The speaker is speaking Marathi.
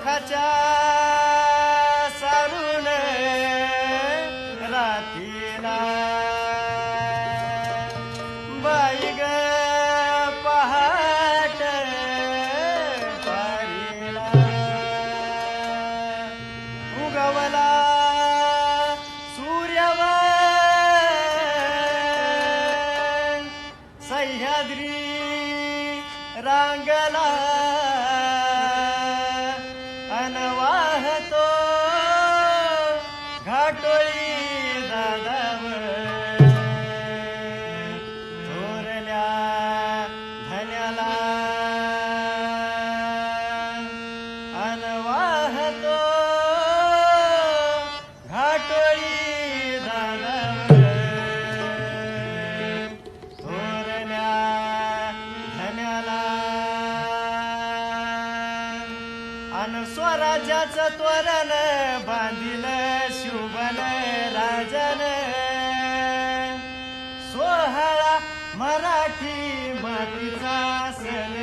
सुखाच्या सारून रातीला बाई ग पहाट पारीला उगवला सूर्यवर सह्याद्री रांगला अनवाहतो घाटोळी दादावर थोरल्या धन्याला अनवाहतो घाटोळी दादावर थोरल्या धन्याला अन स्वराज्याचं तोरण बांधिल शुभन राजन सोहळा मराठी मातीचा सण